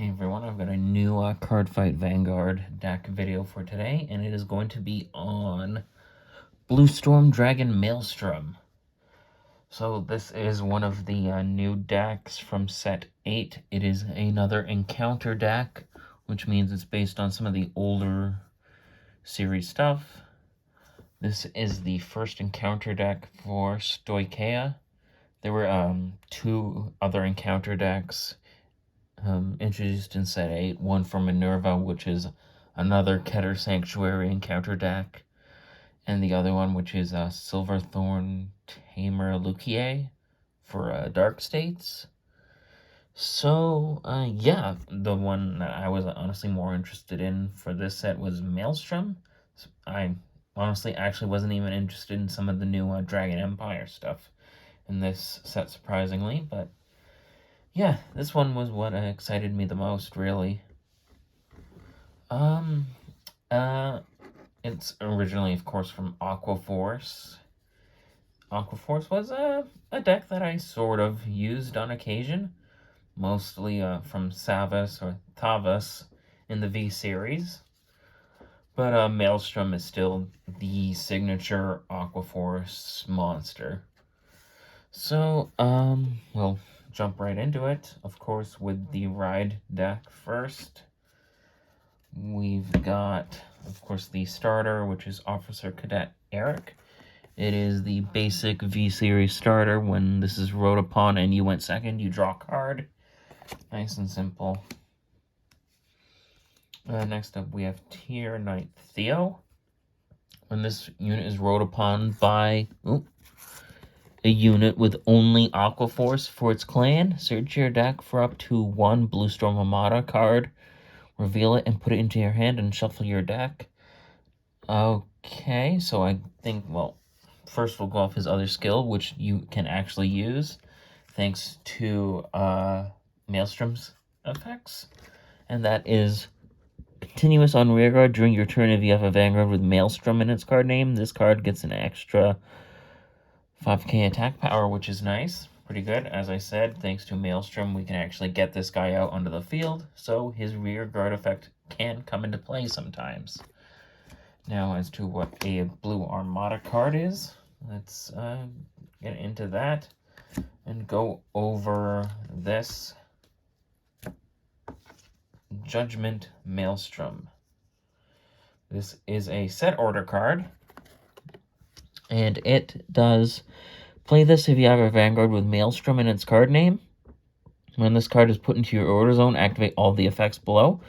Hey everyone, I've got a new Cardfight Vanguard deck video for today, and it is going to be on Bluestorm Dragon Maelstrom. So this is one of the new decks from set 8. It is another encounter deck, which means it's based on some of the older series stuff. This is the first encounter deck for Stoicheia. There were two other encounter decks introduced in set 8, one from Minerva, which is another Keter Sanctuary encounter deck, and the other one, which is Silverthorn Tamer Lukier for Dark States. So, yeah, the one that I was honestly more interested in for this set was Maelstrom. I honestly actually wasn't even interested in some of the new Dragon Empire stuff in this set, surprisingly, but yeah, this one was what excited me the most, really. It's originally, of course, from Aquaforce. Aquaforce was a deck that I sort of used on occasion, mostly from Savas or Tavas in the V series. But Maelstrom is still the signature Aquaforce monster. So, we'll jump right into it, of course, with the ride deck first. We've got, of course, the starter, which is Officer Cadet Eric. It is the basic V-Series starter. When this is rode upon and you went second, you draw a card. Nice and simple. Next up, we have Tier Knight Theo. When this unit is rode upon by a unit with only Aquaforce for its clan, search your deck for up to one Bluestorm Armada card, reveal it and put it into your hand and shuffle your deck. Okay, so I think, well, first we'll go off his other skill, which you can actually use thanks to Maelstrom's effects, and that is continuous on rearguard during your turn. If you have a Vanguard with Maelstrom in its card name, this card gets an extra 5k attack power, which is nice. Pretty good. As I said, thanks to Maelstrom, we can actually get this guy out onto the field, so his rear guard effect can come into play sometimes. Now, as to what a blue Armada card is, let's get into that and go over this Judgment Maelstrom. This is a set order card, and it does play this if you have a Vanguard with Maelstrom in its card name. When this card is put into your order zone, activate all the effects below.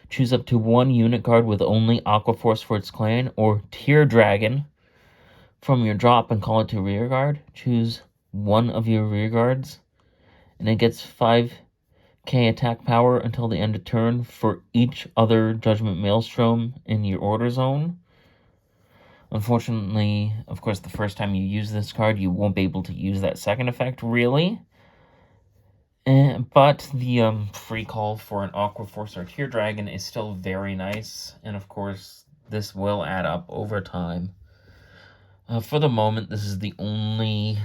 Choose up to one unit card with only Aquaforce for its clan, or Tier Dragon from your drop and call it to rearguard. Choose one of your rearguards, and it gets 5k attack power until the end of turn for each other Judgment Maelstrom in your order zone. Unfortunately, of course, the first time you use this card, you won't be able to use that second effect, really. But the free call for an Aquaforce or Tier Dragon is still very nice, and of course, this will add up over time. For the moment, this is the only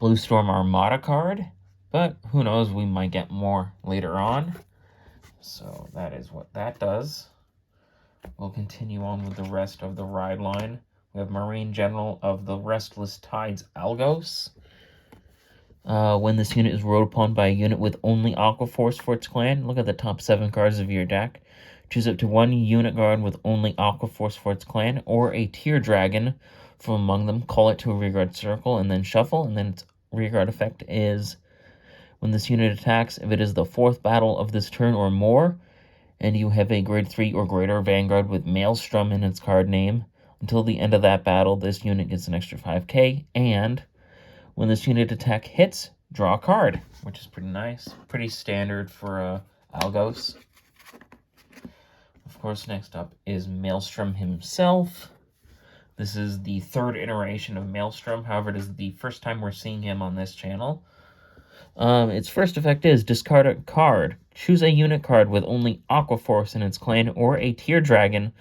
Bluestorm Armada card, but who knows, we might get more later on. So that is what that does. We'll continue on with the rest of the ride line. We have Marine General of the Restless Tides Algos. When this unit is rode upon by a unit with only Aquaforce for its clan, look at the top 7 cards of your deck. Choose up to one unit guard with only Aquaforce for its clan, or a Tier Dragon from among them. Call it to a rearguard circle, and then shuffle. And then its rearguard effect is, when this unit attacks, if it is the 4th battle of this turn or more, and you have a grade 3 or greater Vanguard with Maelstrom in its card name, until the end of that battle, this unit gets an extra 5k, and when this unit attack hits, draw a card, which is pretty nice. Pretty standard for Algos. Of course, next up is Maelstrom himself. This is the 3rd iteration of Maelstrom. However, it is the first time we're seeing him on this channel. Its first effect is discard a card. Choose a unit card with only Aquaforce in its clan, or a Tier Dragon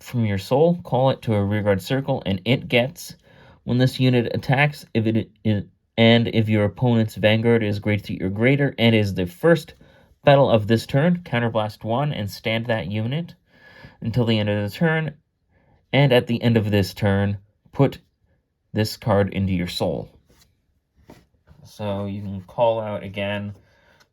from your soul. Call it to a rearguard circle, and it gets, when this unit attacks, if your opponent's Vanguard is grade 3 or greater and is the first battle of this turn, counterblast 1 and stand that unit until the end of the turn, and at the end of this turn, put this card into your soul. So you can call out again,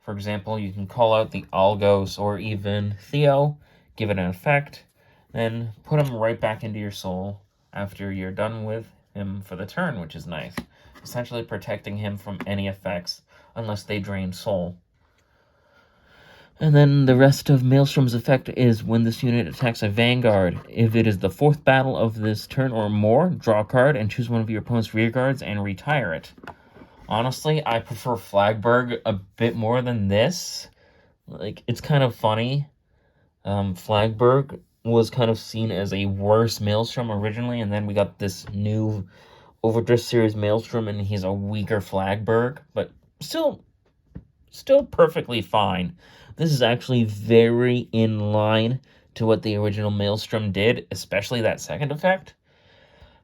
for example, you can call out the Algos or even Theo, give it an effect, then put him right back into your soul after you're done with him for the turn, which is nice. Essentially protecting him from any effects unless they drain soul. And then the rest of Maelstrom's effect is when this unit attacks a Vanguard. If it is the 4th battle of this turn or more, draw a card and choose one of your opponent's rear guards and retire it. Honestly, I prefer Flagberg a bit more than this. Like, it's kind of funny. Flagberg was kind of seen as a worse Maelstrom originally, and then we got this new Overdress series Maelstrom, and he's a weaker Flagberg, but still perfectly fine. This is actually very in line to what the original Maelstrom did, especially that second effect.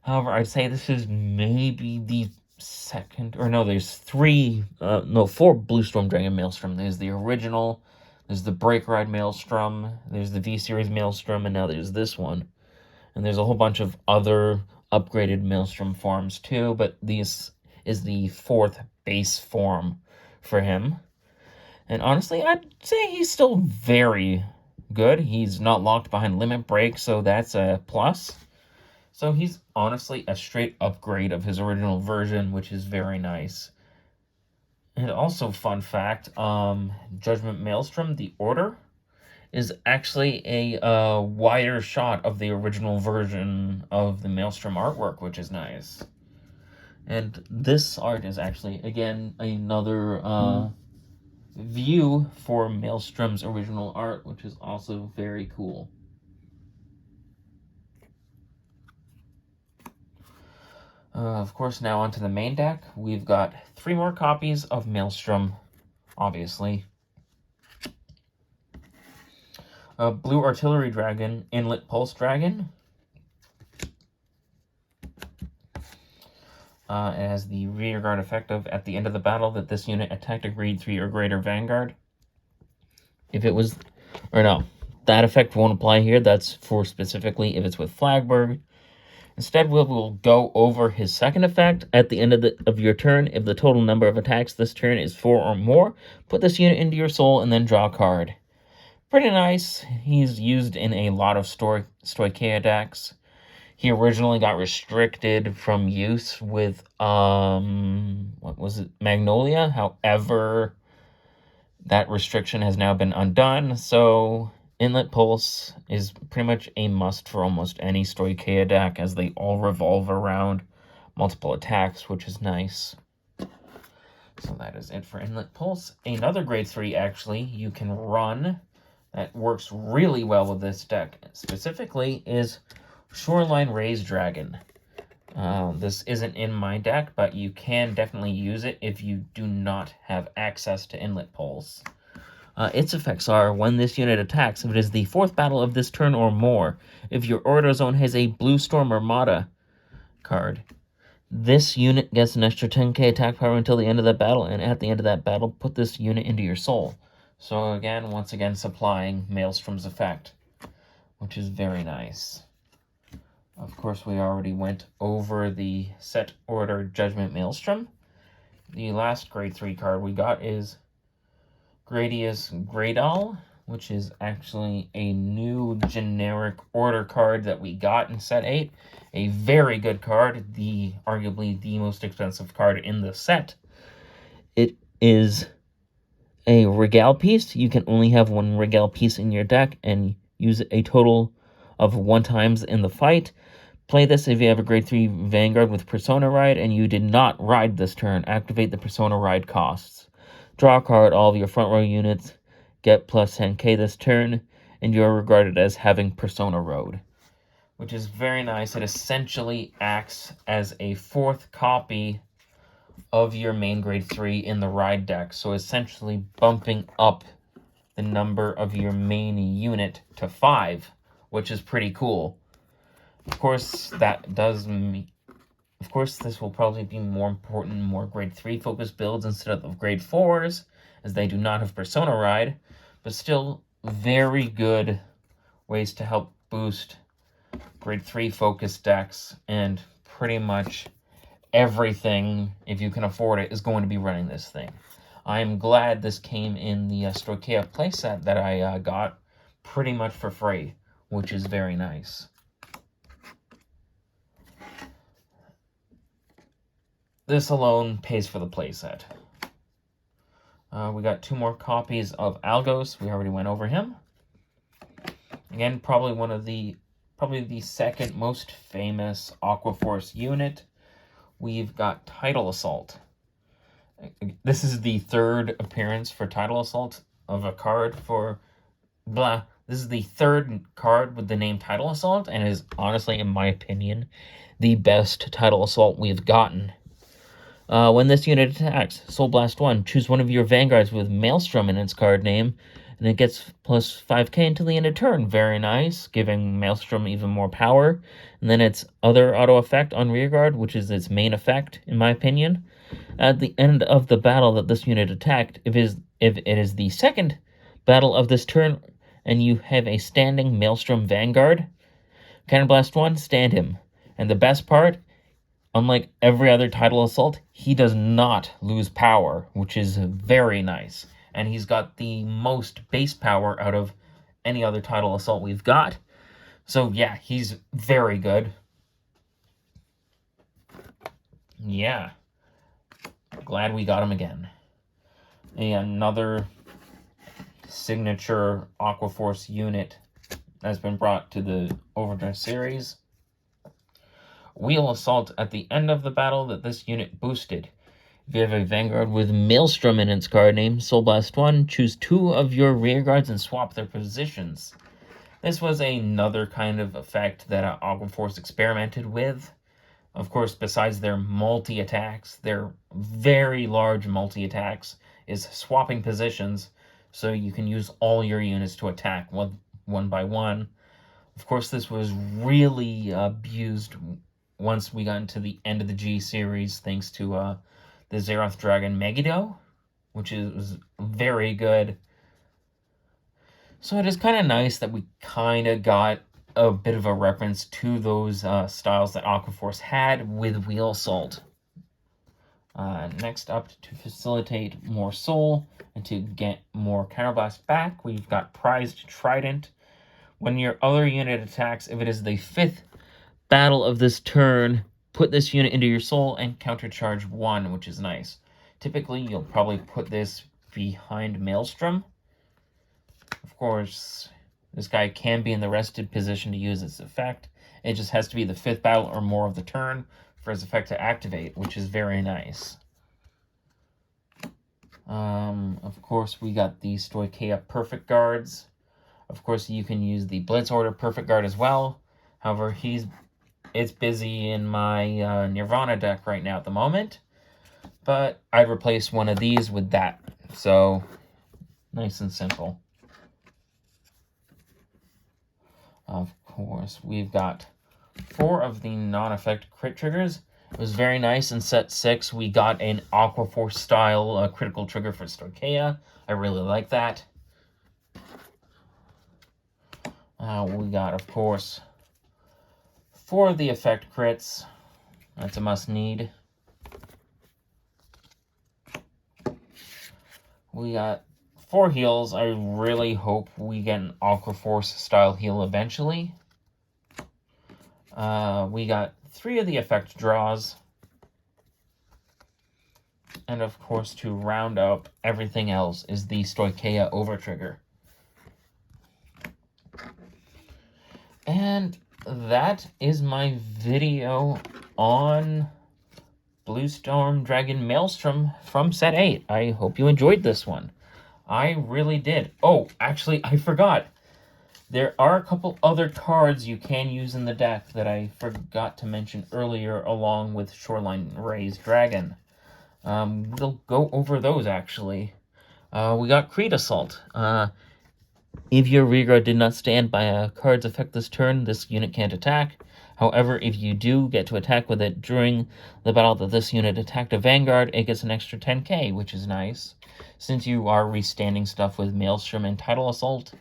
However, I'd say this is maybe the second, or no, there's 4 Blue Storm Dragon Maelstrom. There's the original, there's the Break Ride Maelstrom, there's the V-Series Maelstrom, and now there's this one. And there's a whole bunch of other upgraded Maelstrom forms too, but this is the 4th base form for him. And honestly, I'd say he's still very good. He's not locked behind Limit Break, so that's a plus. So he's honestly a straight upgrade of his original version, which is very nice. And also, fun fact, Judgment Maelstrom, the Order, is actually a wider shot of the original version of the Maelstrom artwork, which is nice. And this art is actually, again, another view for Maelstrom's original art, which is also very cool. Of course, now onto the main deck. We've got 3 more copies of Maelstrom, obviously. Blue Artillery Dragon, Inlet Pulse Dragon. It has the rearguard effect of at the end of the battle that this unit attacked a grade 3 or greater Vanguard. If it was, or no, that effect won't apply here. That's for specifically if it's with Flagberg. Instead, we'll go over his second effect at the end of your turn. If the total number of attacks this turn is 4 or more, put this unit into your soul and then draw a card. Pretty nice. He's used in a lot of Stoicheia decks. He originally got restricted from use with, what was it, Magnolia? However, that restriction has now been undone, so Inlet Pulse is pretty much a must for almost any Stoicheia deck, as they all revolve around multiple attacks, which is nice. So that is it for Inlet Pulse. Another grade 3, actually, you can run that works really well with this deck, specifically, is Shoreline Raised Dragon. This isn't in my deck, but you can definitely use it if you do not have access to Inlet Pulse. Its effects are, when this unit attacks, if it is the 4th battle of this turn or more, if your Order Zone has a Blue Storm Armada card, this unit gets an extra 10k attack power until the end of that battle, and at the end of that battle, put this unit into your soul. So again, once again, supplying Maelstrom's effect, which is very nice. Of course, we already went over the set order Judgment Maelstrom. The last grade 3 card we got is Gradius Gradal, which is actually a new generic order card that we got in set 8. A very good card, arguably the most expensive card in the set. It is a Regale piece. You can only have 1 Regale piece in your deck and use it a total of 1 times in the fight. Play this if you have a grade 3 Vanguard with Persona Ride and you did not ride this turn. Activate the Persona Ride costs. Draw a card, all of your front row units get plus 10k this turn, and you are regarded as having Persona Road, which is very nice. It essentially acts as a 4th copy of your main grade 3 in the Ride deck, so essentially bumping up the number of your main unit to 5, which is pretty cool. Of course, this will probably be more important in more grade 3 focused builds instead of grade 4s, as they do not have Persona Ride, but still very good ways to help boost grade 3 focus decks, and pretty much everything, if you can afford it, is going to be running this thing. I am glad this came in the Stoicheia playset that I got pretty much for free, which is very nice. This alone pays for the playset. We got 2 more copies of Algos. We already went over him. Again, probably the second most famous Aquaforce unit. We've got Tidal Assault. This is the 3rd appearance for Tidal Assault of a card for blah. This is the 3rd card with the name Tidal Assault, and is honestly, in my opinion, the best Tidal Assault we've gotten. When this unit attacks, Soul Blast 1, choose one of your Vanguards with Maelstrom in its card name, and it gets plus 5k until the end of turn. Very nice, giving Maelstrom even more power. And then its other auto effect on Rearguard, which is its main effect, in my opinion. At the end of the battle that this unit attacked, if it is the second battle of this turn, and you have a standing Maelstrom Vanguard, Cannon Blast 1, stand him. And the best part, unlike every other Tidal Assault, he does not lose power, which is very nice. And he's got the most base power out of any other Tidal Assault we've got. So yeah, he's very good. Yeah. Glad we got him again. Another signature Aquaforce unit has been brought to the Overdress series. Wheel Assault. At the end of the battle that this unit boosted, if you have a Vanguard with Maelstrom in its card name, Soul Blast 1, choose 2 of your rearguards and swap their positions. This was another kind of effect that Aquaforce experimented with. Of course, besides their multi-attacks, their very large multi-attacks, is swapping positions, so you can use all your units to attack one by one. Of course, this was really abused once we got into the end of the G series, thanks to the Zeroth Dragon Megiddo, which is very good. So it is kind of nice that we kind of got a bit of a reference to those styles that Aquaforce had with Wheel Assault. Next up, to facilitate more soul and to get more Counterblast back, we've got Prized Trident. When your other unit attacks, if it is the 5th battle of this turn, put this unit into your soul and countercharge 1, which is nice. Typically, you'll probably put this behind Maelstrom. Of course, this guy can be in the rested position to use its effect. It just has to be the 5th battle or more of the turn for his effect to activate, which is very nice. Of course, we got the Stoicheia Perfect Guards. Of course, you can use the Blitz Order Perfect Guard as well. However, it's busy in my Nirvana deck right now at the moment. But I'd replace one of these with that. So, nice and simple. Of course, we've got 4 of the non-effect crit triggers. It was very nice. In set 6, we got an Aquaforce style critical trigger for Stoicheia. I really like that. We got, of course, 4 of the effect crits. That's a must-need. We got 4 heals. I really hope we get an Aquaforce style heal eventually. We got 3 of the effect draws. And of course, to round up everything else is the Stoicheia Overtrigger. And that is my video on Bluestorm Dragon Maelstrom from set 8. I hope you enjoyed this one. I really did. Oh, actually, I forgot. There are a couple other cards you can use in the deck that I forgot to mention earlier, along with Shoreline Ray's Dragon. We'll go over those, actually. We got Creed Assault. If your rearguard did not stand by a card's effect this turn, this unit can't attack. However, if you do get to attack with it during the battle that this unit attacked a Vanguard, it gets an extra 10k, which is nice. Since you are restanding stuff with Maelstrom and Tidal Assault,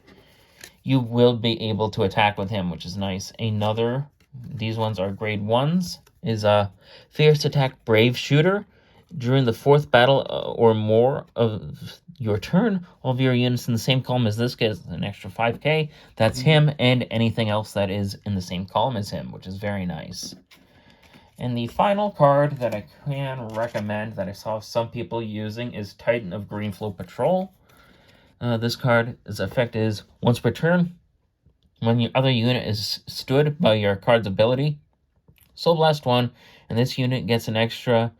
you will be able to attack with him, which is nice. These ones are grade 1s, is a Fierce Attack Brave Shooter. During the 4th battle or more of your turn, all of your units in the same column as this gets an extra 5k. That's him and anything else that is in the same column as him, which is very nice. And the final card that I can recommend that I saw some people using is Titan of Greenflow Patrol. This card's effect is, once per turn, when your other unit is stood by your card's ability, Soul Blast 1, and this unit gets an extra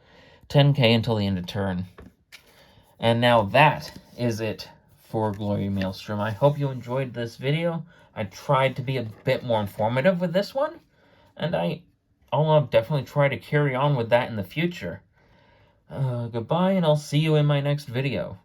10k until the end of turn. And now that is it for Glory Maelstrom. I hope you enjoyed this video. I tried to be a bit more informative with this one, and I'll definitely try to carry on with that in the future. Goodbye, and I'll see you in my next video.